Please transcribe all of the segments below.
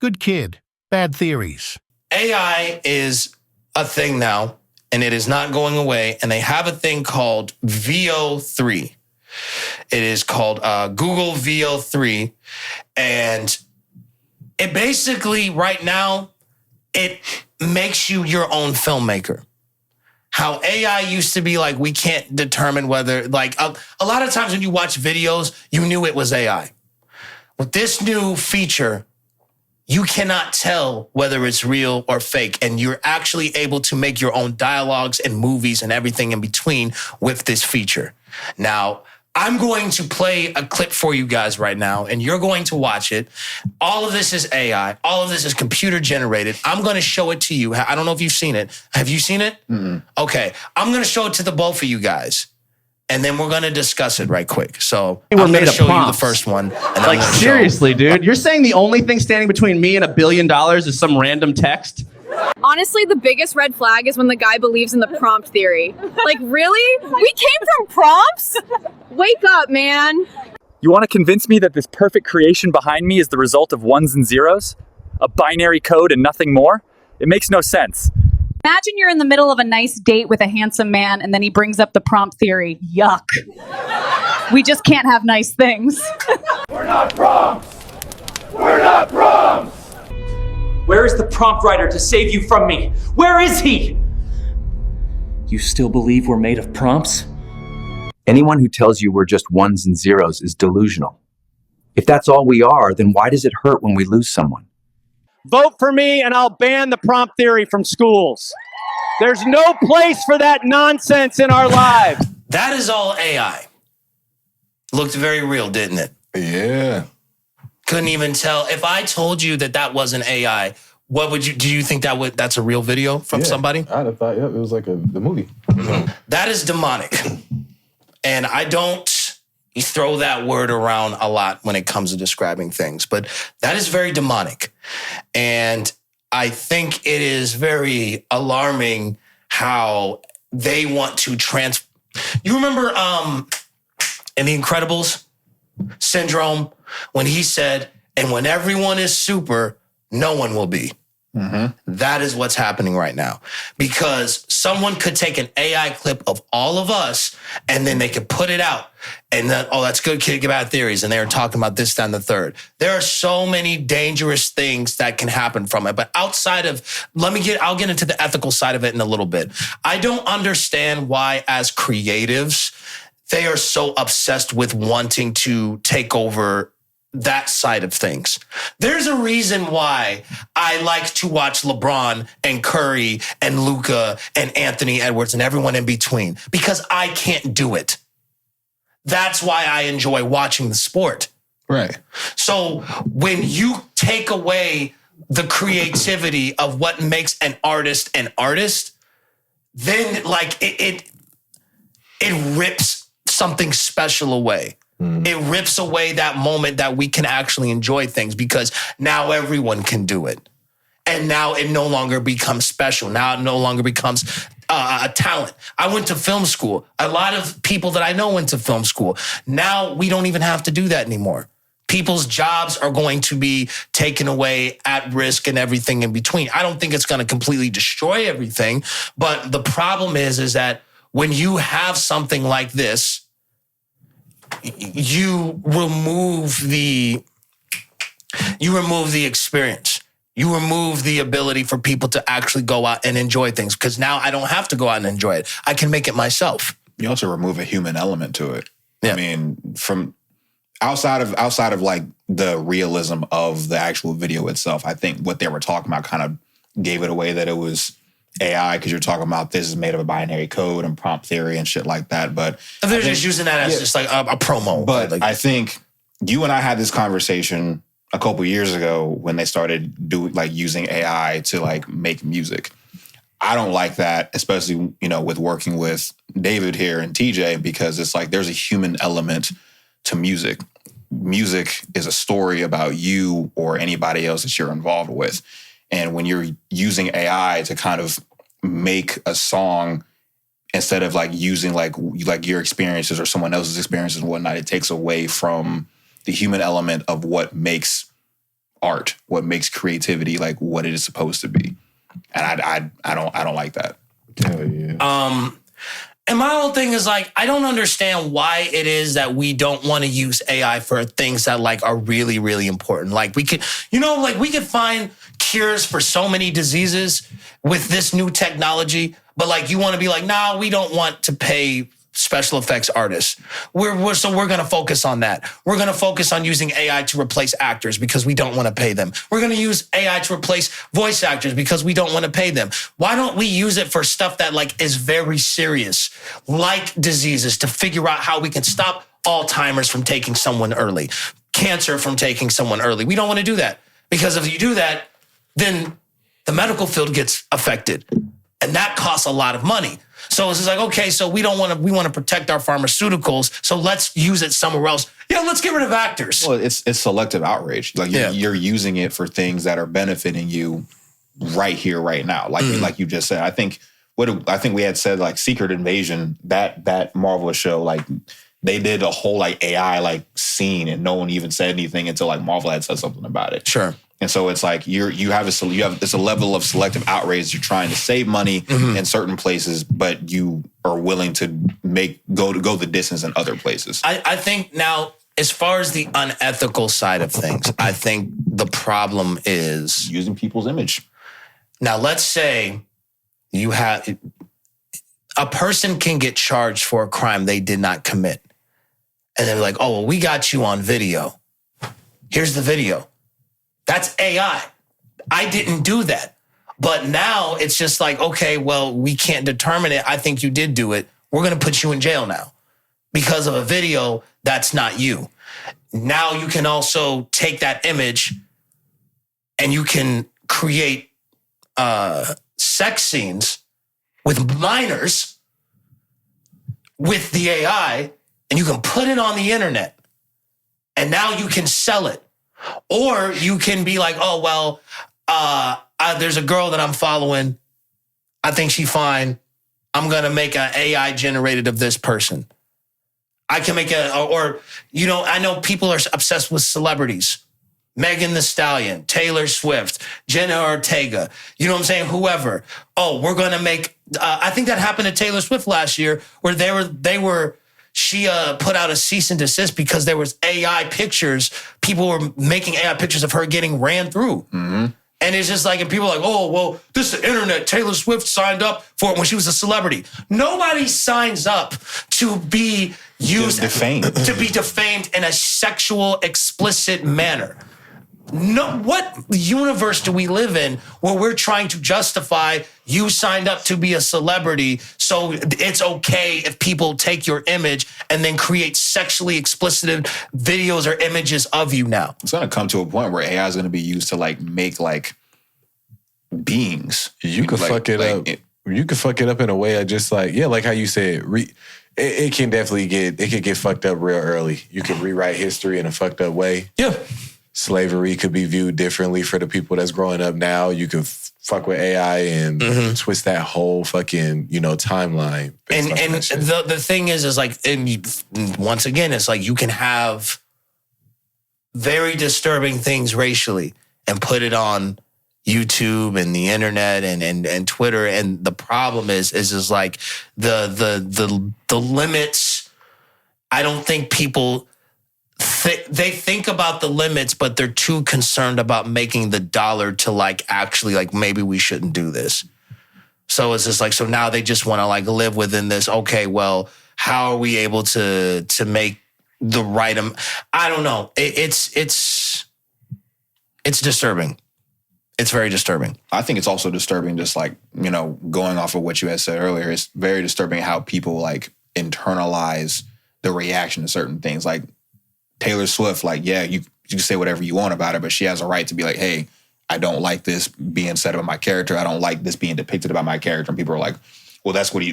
Good kid, bad theories. AI is a thing now, and it is not going away. And they have a thing called VEO3. It is called Google VEO3. And it basically, right now, it makes you your own filmmaker. How AI used to be like, we can't determine whether, like, a lot of times when you watch videos, you knew it was AI. With this new feature, you cannot tell whether it's real or fake, and you're actually able to make your own dialogues and movies and everything in between with this feature. Now, I'm going to play a clip for you guys right now, and you're going to watch it. All of this is AI. All of this is computer generated. I'm going to show it to you. I don't know if you've seen it. Have you seen it? Mm-mm. Okay. I'm going to show it to the both of you guys, and then we're going to discuss it right quick. So We're I'm going made to of show you the prompts. first one. And I'm Like, gonna seriously, dude. You're saying the only thing standing between me and $1 billion is some random text? Honestly, the biggest red flag is when the guy believes in the prompt theory. Like, really? We came from prompts? Wake up, man. You want to convince me that this perfect creation behind me is the result of ones and zeros? A binary code and nothing more? It makes no sense. Imagine you're in the middle of a nice date with a handsome man and then he brings up the prompt theory. Yuck. We just can't have nice things. We're not prompts! We're not prompts! Where is the prompt writer to save you from me? Where is he? You still believe we're made of prompts? Anyone who tells you we're just ones and zeros is delusional. If that's all we are, then why does it hurt when we lose someone? Vote for me and I'll ban the prompt theory from schools. There's no place for that nonsense in our lives. That is all AI. Looked very real, didn't it? Yeah. Couldn't even tell. If I told you that that wasn't AI, what would you, do you think that's a real video from somebody? I'd have thought, it was like the movie. That is demonic. And I don't throw that word around a lot when it comes to describing things, but that is very demonic. And I think it is very alarming how they want to You remember in The Incredibles, Syndrome, when he said, and when everyone is super, no one will be. Mm-hmm. That is what's happening right now, because someone could take an AI clip of all of us and then they could put it out and then, oh, that's good kid, bad theories. And they were talking about this, that, and the third. There are so many dangerous things that can happen from it. But outside of, I'll get into the ethical side of it in a little bit. I don't understand why, as creatives, they are so obsessed with wanting to take over that side of things. There's a reason why I like to watch LeBron and Curry and Luka and Anthony Edwards and everyone in between, because I can't do it. That's why I enjoy watching the sport. Right. So when you take away the creativity of what makes an artist, then like it rips something special away. It rips away that moment that we can actually enjoy things, because now everyone can do it. And now it no longer becomes special. Now it no longer becomes a talent. I went to film school. A lot of people that I know went to film school. Now we don't even have to do that anymore. People's jobs are going to be taken away, at risk, and everything in between. I don't think it's going to completely destroy everything. But the problem is that when you have something like this, you remove the experience. You remove the ability for people to actually go out and enjoy things, because now I don't have to go out and enjoy it. I can make it myself. You also remove a human element to it. Yeah. I mean, from outside of like the realism of the actual video itself, I think what they were talking about kind of gave it away that it was AI, because you're talking about this is made of a binary code and prompt theory and shit like that. But they're just using that as just like a promo. But like, I think you and I had this conversation a couple years ago when they started using AI to like make music. I don't like that, especially, with working with David here and TJ, because it's like there's a human element to music. Music is a story about you or anybody else that you're involved with. And when you're using AI to kind of make a song, instead of like using like your experiences or someone else's experiences and whatnot, it takes away from the human element of what makes art, what makes creativity like what it is supposed to be. And I don't like that. Hell yeah. And my whole thing is like, I don't understand why it is that we don't want to use AI for things that like are really, really important. Like we could, we could find cures for so many diseases with this new technology, but like you want to be like, nah, we don't want to pay special effects artists. So we're going to focus on that. We're going to focus on using AI to replace actors because we don't want to pay them. We're going to use AI to replace voice actors because we don't want to pay them. Why don't we use it for stuff that like is very serious, like diseases, to figure out how we can stop Alzheimer's from taking someone early, cancer from taking someone early? We don't want to do that because if you do that, then the medical field gets affected and that costs a lot of money. So it's just like, okay, so we want to protect our pharmaceuticals, so let's use it somewhere else. Yeah, let's get rid of actors. Well, it's selective outrage. Like you're using it for things that are benefiting you right here, right now. Like you just said. I think we had said like Secret Invasion, that Marvel show, like they did a whole like AI like scene and no one even said anything until like Marvel had said something about it. Sure. And so it's like it's a level of selective outrage. You're trying to save money in certain places, but you are willing to go the distance in other places. I think now, as far as the unethical side of things, I think the problem is using people's image. Now, let's say you have a person can get charged for a crime they did not commit. And they're like, oh, well, we got you on video. Here's the video. That's AI. I didn't do that. But now it's just like, okay, well, we can't determine it. I think you did do it. We're going to put you in jail now because of a video that's not you. Now you can also take that image and you can create sex scenes with minors with the AI, and you can put it on the internet. And now you can sell it. Or you can be like, oh, well, there's a girl that I'm following. I think she's fine. I'm going to make an AI generated of this person. I can make I know people are obsessed with celebrities. Megan Thee Stallion, Taylor Swift, Jenna Ortega, you know what I'm saying? Whoever. Oh, we're going to make, I think that happened to Taylor Swift last year where she put out a cease and desist because there was AI pictures. People were making AI pictures of her getting ran through. Mm-hmm. And it's just like, and people are like, oh, well, this is the internet. Taylor Swift signed up for it when she was a celebrity. Nobody signs up to be used, to be defamed in a sexual, explicit manner. No, what universe do we live in where we're trying to justify you signed up to be a celebrity, so it's okay if people take your image and then create sexually explicit videos or images of you now? It's going to come to a point where AI is going to be used to like make like beings. You could fuck it up. You could fuck it up in a way of just like, like how you said, it can definitely get fucked up real early. You can rewrite history in a fucked up way. Yeah. Slavery could be viewed differently for the people that's growing up now. You could fuck with AI and twist that whole fucking, timeline. And the thing is like, and once again, it's like you can have very disturbing things racially and put it on YouTube and the internet and Twitter. And the problem is like the limits. I don't think people, they think about the limits, but they're too concerned about making the dollar to like actually like maybe we shouldn't do this. So it's just like, so now they just want to like live within this. Okay, well, how are we able to make the right? I don't know. It's disturbing. It's very disturbing. I think it's also disturbing, just like, going off of what you had said earlier, it's very disturbing how people like internalize the reaction to certain things. Like Taylor Swift, like, yeah, you can say whatever you want about her, but she has a right to be like, hey, I don't like this being said about my character. I don't like this being depicted about my character. And people are like, well, that's what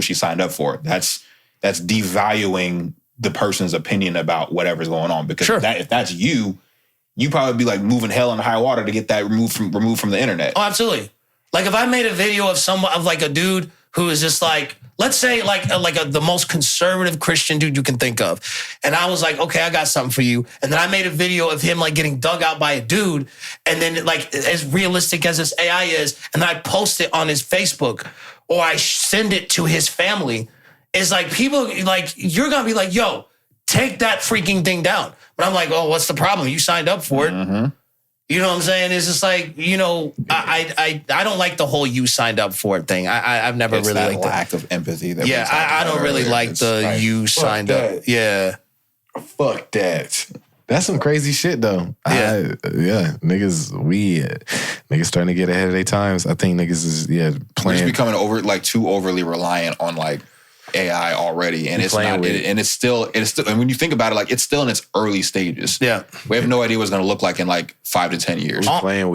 she signed up for. That's devaluing the person's opinion about whatever's going on. Because if that's you probably be like moving hell and high water to get that removed from the internet. Oh, absolutely. Like if I made a video of like a dude who is just like let's say the most conservative Christian dude you can think of. And I was like, okay, I got something for you. And then I made a video of him like getting dug out by a dude. And then like as realistic as this AI is, and then I post it on his Facebook or I send it to his family. It's like people like, you're going to be like, yo, take that freaking thing down. But I'm like, oh, what's the problem? You signed up for it. Mm-hmm. You know what I'm saying? It's just like, you know, I don't like the whole you signed up for it thing. I've never It's really that liked lack of empathy. That Yeah, I don't really like the you signed up. Yeah. Fuck that. That's some crazy shit though. Yeah. Niggas starting to get ahead of their times. I think niggas is We're playing. just becoming too overly reliant on like AI already, and it's still, and when you think about it, like it's still in its early stages. Yeah, we have no idea what it's going to look like in like 5 to 10 years. I think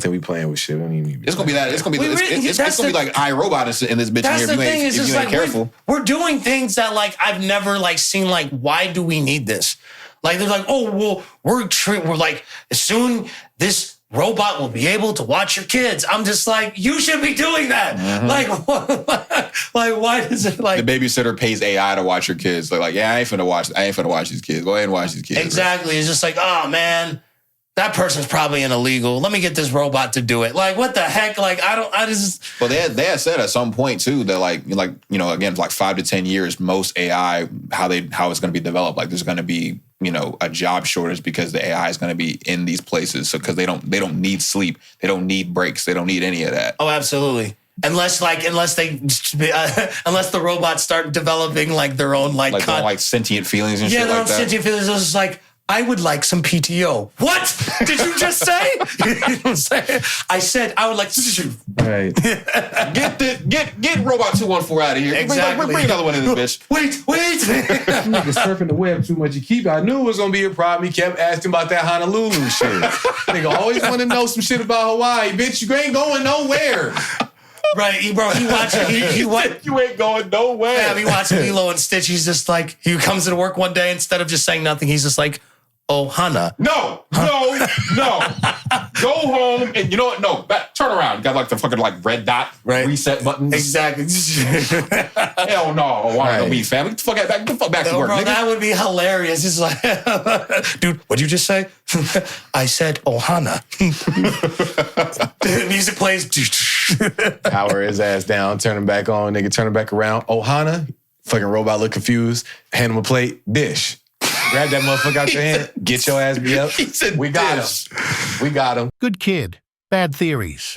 we playing with shit. It's gonna be that. It's gonna be. It's gonna be like iRobot in this bitch. That's here the thing. if you ain't careful. We're doing things that like I've never like seen. Like, why do we need this? Like, they're like, oh well, we're like, as soon this robot will be able to watch your kids. I'm just like, you should be doing that. Mm-hmm. Like, why does it like the babysitter pays AI to watch your kids? They're like, yeah, I ain't finna watch these kids. Go ahead and watch these kids. Exactly. It's just like, oh man, that person's probably an illegal. Let me get this robot to do it. Like, what the heck? Like, I just. Well, they had said at some point too that like you know, again, like 5 to 10 years, most AI how it's going to be developed. Like, there's going to be, you know, a job shortage because the AI is going to be in these places. So because they don't need sleep, they don't need breaks, they don't need any of that. Oh, absolutely. Unless the robots start developing like their own like sentient feelings and shit like that. Yeah, sentient feelings. It's just like, I would like some PTO. What did you just say? You know what I'm saying? I said I would like. Right. Get Robot 214 out of here. Exactly. Bring another one in this bitch. Wait. Niggas surfing the web too much. I knew it was gonna be a problem. He kept asking about that Honolulu shit. Nigga always want to know some shit about Hawaii. Bitch, you ain't going nowhere. Right, bro. He watched. You ain't going nowhere. Yeah, he watched Lilo and Stitch. He's just like, he comes into work one day, instead of just saying nothing, he's just like, oh, Hana. No. Go home and you know what? No, turn around. You got like the fucking like red dot reset buttons. Exactly. Hell no. I want to be family. Get the fuck back to work. Bro, nigga. that would be hilarious. It's like, dude, what'd you just say? I said Ohana. Music plays. Power his ass down, turn him back on, nigga, turn him back around. Ohana, fucking robot look confused, hand him a plate, dish. Grab that motherfucker out your hand, get your ass beat up. He said, we got him. Good kid, bad theories.